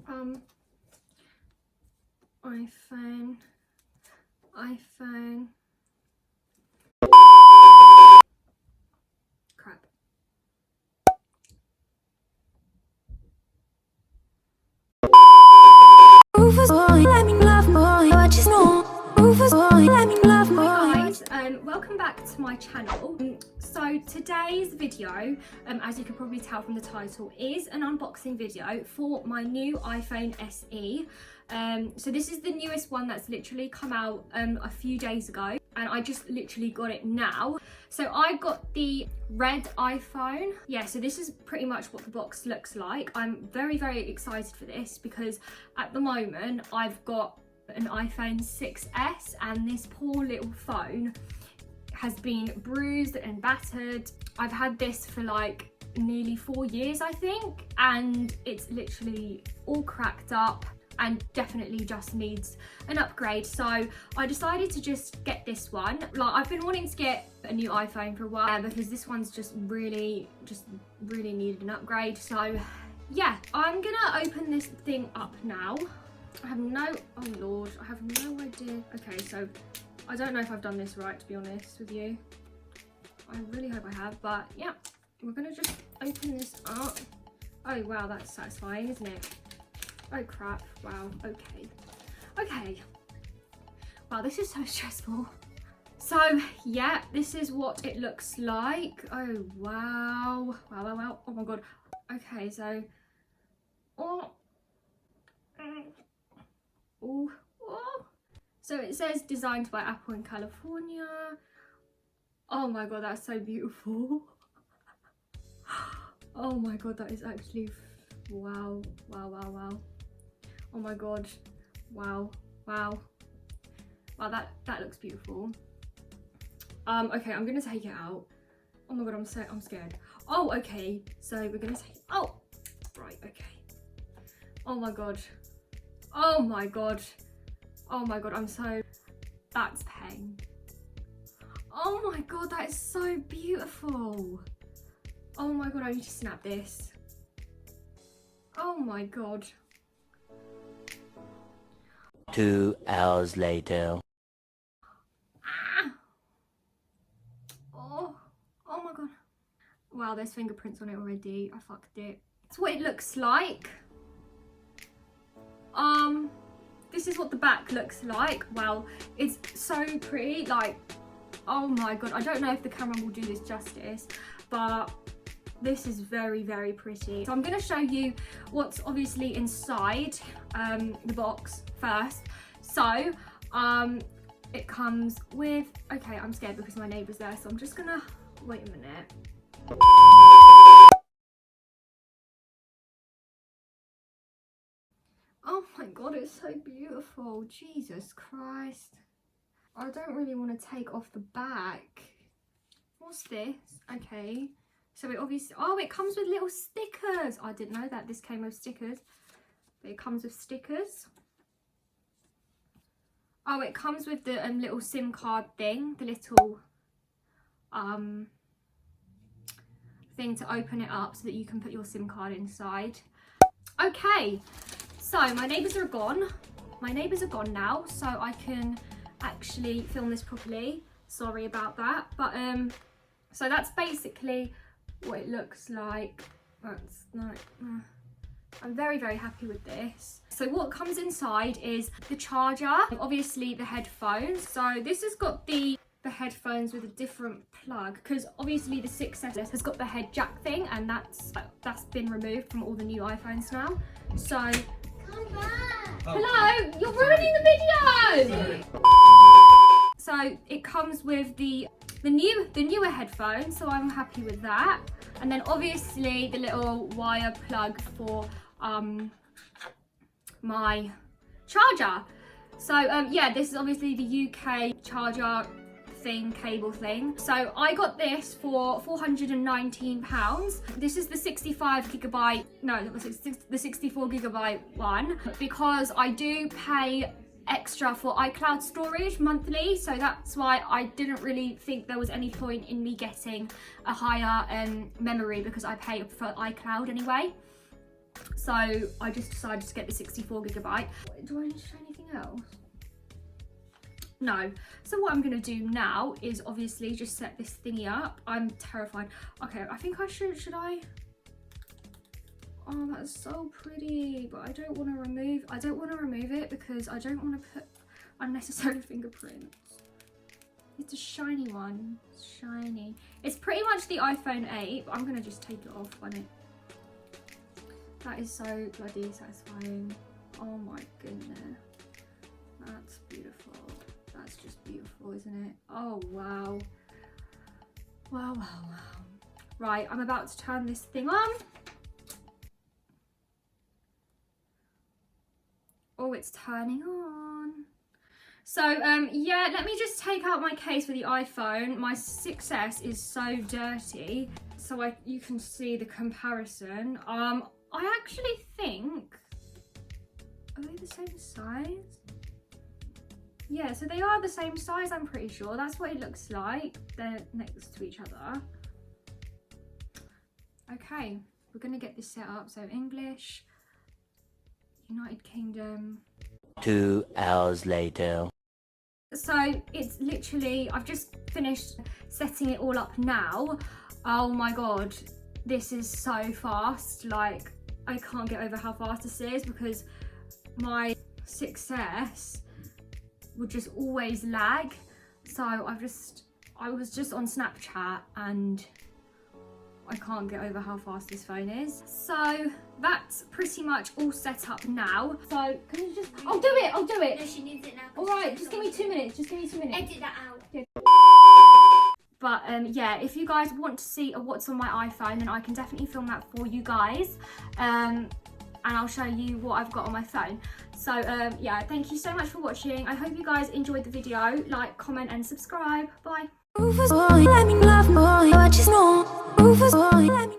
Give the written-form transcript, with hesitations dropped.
iPhone. Crap. Welcome back to my channel. So today's video, as you can probably tell from the title, is an unboxing video for my new iPhone SE. So this is the newest one that's literally come out a few days ago, and I just literally got it now. So I got the red iPhone. Yeah, so this is pretty much what the box looks like. I'm very, very excited for this because at the moment I've got an iPhone 6S and this poor little phone has been bruised and battered. I've had this for like nearly 4 years, I think, and it's literally all cracked up and definitely just needs an upgrade. So I decided to just get this one. Like, I've been wanting to get a new iPhone for a while because this one's just really needed an upgrade. So yeah, I'm gonna open this thing up now. I have no, oh Lord, I have no idea. Okay, so I don't know if I've done this right, to be honest with you. I really hope I have, but yeah, we're gonna just open this up. Oh wow, that's satisfying, isn't it? Oh crap, wow, okay. Okay. Wow, this is so stressful. So yeah, this is what it looks like. Oh wow, wow, oh my God. Okay, so, oh. Oh. So it says designed by Apple in California. Oh my God, that's so beautiful. Oh my God, that is actually, wow. Oh my God, wow, that looks beautiful. Okay, I'm gonna take it out. Oh my God, I'm scared. Oh, okay, so we're gonna take, oh, right, okay. Oh my God. Oh my God. Oh my God, that's pain. Oh my God, that is so beautiful. Oh my God, I need to snap this. Oh my God. 2 hours later. Oh my God. Wow, there's fingerprints on it already. I fucked it. That's what it looks like. This is what the back looks like. Wow, it's so pretty. Like, oh my God, I don't know if the camera will do this justice, but this is very, very pretty. So I'm going to show you what's obviously inside the box first. So it comes with, okay, I'm scared because my neighbour's there, so I'm just gonna wait a minute. Oh my God, it's so beautiful. Jesus Christ. I don't really want to take off the back. What's this? Okay. So it obviously, oh, it comes with little stickers. I didn't know that this came with stickers. But it comes with stickers. Oh, it comes with the little SIM card thing. The little thing to open it up so that you can put your SIM card inside. Okay. So my neighbours are gone. My neighbours are gone now, so I can actually film this properly. Sorry about that. But so that's basically what it looks like. That's like, I'm very, very happy with this. So what comes inside is the charger, obviously the headphones. So this has got the headphones with a different plug, because obviously the 6S has got the head jack thing, and that's been removed from all the new iPhones now. So come back. Oh. Hello, you're ruining the video. So it comes with the newer headphones, so I'm happy with that. And then obviously the little wire plug for my charger. So yeah, this is obviously the UK charger thing, cable thing. So I got this for £419. This is the 65GB, no, the 64GB one, because I do pay extra for iCloud storage monthly, so that's why I didn't really think there was any point in me getting a higher memory, because I pay for iCloud anyway. So I just decided to get the 64GB. Do I need to show anything else? No. So what I'm going to do now is obviously just set this thingy up. I'm terrified. Okay, I think I should I? Oh, that's so pretty, but I don't want to remove it because I don't want to put unnecessary fingerprints. It's a shiny one. It's shiny. It's pretty much the iPhone 8, but I'm going to just take it off on it. That is so bloody satisfying. Oh my goodness. That's beautiful. That's just beautiful, isn't it? Oh, wow. Wow, wow, wow. Right, I'm about to turn this thing on. Oh, it's turning on. So, yeah, let me just take out my case for the iPhone. My 6S is so dirty, so you can see the comparison. I actually think, are they the same size? Yeah, so they are the same size, I'm pretty sure. That's what it looks like. They're next to each other. Okay, we're gonna get this set up. So English, United Kingdom. 2 hours later. So it's literally, I've just finished setting it all up now. Oh my God, this is so fast. Like, I can't get over how fast this is because my 6S would just always lag. So I was just on Snapchat and I can't get over how fast this phone is. So that's pretty much all set up now. So can you just, I'll do it. No, she needs it now. All right, just give me 2 minutes, Edit that out. Yeah. But yeah, if you guys want to see what's on my iPhone, then I can definitely film that for you guys. And I'll show you what I've got on my phone. So yeah, thank you so much for watching. I hope you guys enjoyed the video. Like, comment and subscribe. Bye.